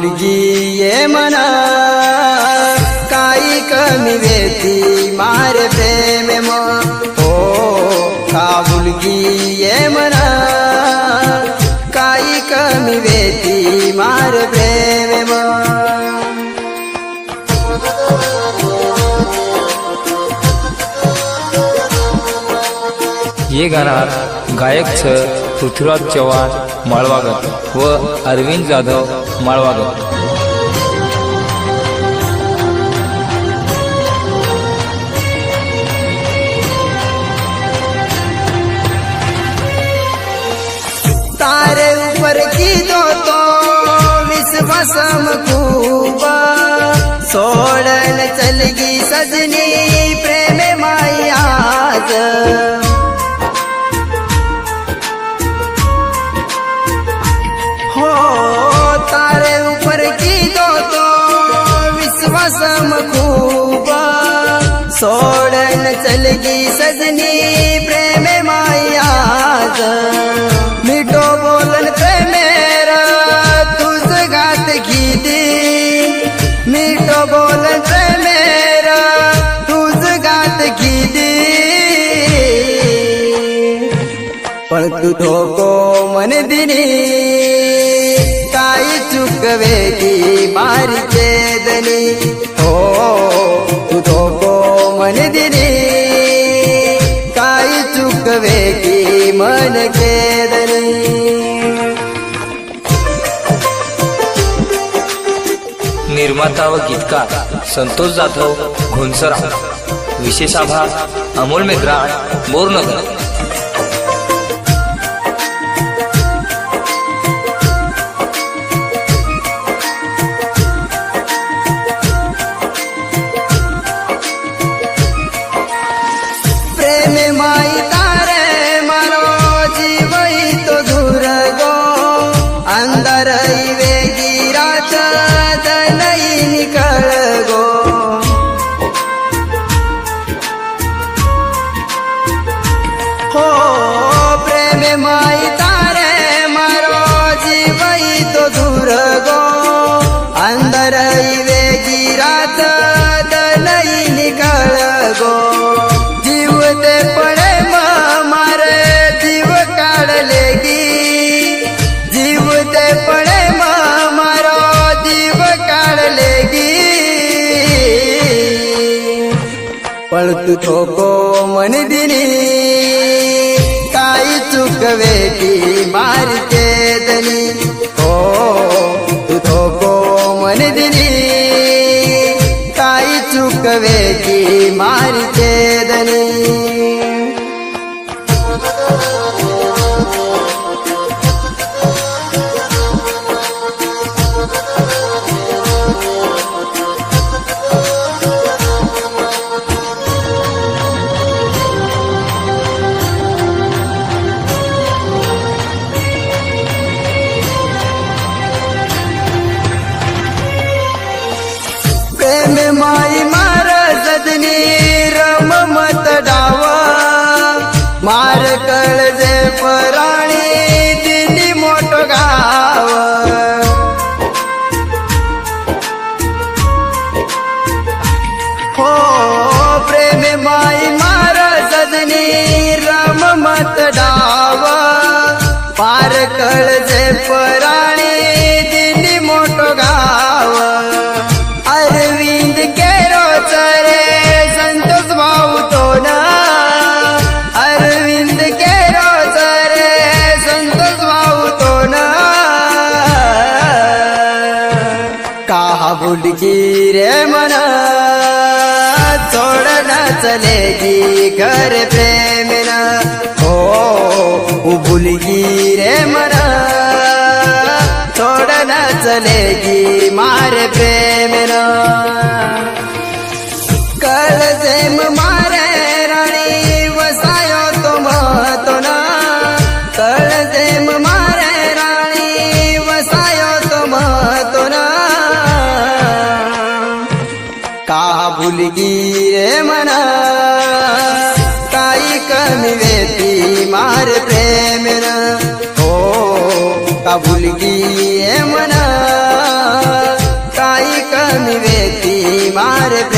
भुलगी ये मना काही कमी वेती मार प्रेम म हो का भुलगी ये मना काही कमी वेती मार प्रेम म ये गाणार गायक छ पृथ्वीराज चव्हाण माळवागत व अरविंद जाधव माळवागत। तारे ऊपर की दो तो विश्वास खूब सोड़न चलगी सजनी प्रेम माई आज हो तारे ऊपर की दो तो विश्वास खूब सोड़न चलगी सजनी प्रेम माई आज मिठो बोलन प्रेमेरा तुझ गात गीती मिठो बोलन प्रेमेरा तुझ गात गीती पण तू धोको मन दिनी काही चुकवे की मारी चेदनी हो तू धोको मन दिनी काही चुकवे की मन केदनी। निर्माता व गीतकार संतोष जाधव घोणसरा। विशेष आभार अमोल मेघराज बोरनगर। प्रेम माई तारे मारो जीवई तो दूर गो अंदर वेगी रात नहीं निकल गो हो प्रेम माई तारे मारो जीवई तो दूर गो अंदर वेगी रात नहीं निकल गो जीवते पड़े मारे जीव काढलेगी जीवते पड़े मारो जीव काढलेगी पण तू थोको मन दिनी काही चुकवे की मारी चेदनी हो तू थोको मन दिनी काही चुकवे की मारी चेदनी। प्रेम माई मार सजनी रम मत डावा मार कळजे पराणी दिली मोठो गाव हो प्रेम माई मार सजनी रम मत डावा मार कळजे पराणी दिली मोठो गाव अरविंद केरो चरे संतोष भाऊ तो ना अरविंद केरो चरे संतोष भाऊ तो ना कहा भुलगी रे मना छोड़ न चलेगी घर प्रेम न हो भुलगी रे मना छोड़ न चलेगी मार प्रेम न कळजेम मारे राणी वसायो तो महतो ना कळजेम मारे राणी वसायो तो महतो ना का भुलगी रे मना काही कमी वेती मार प्रेम न हो का भुलगी ये मना मारे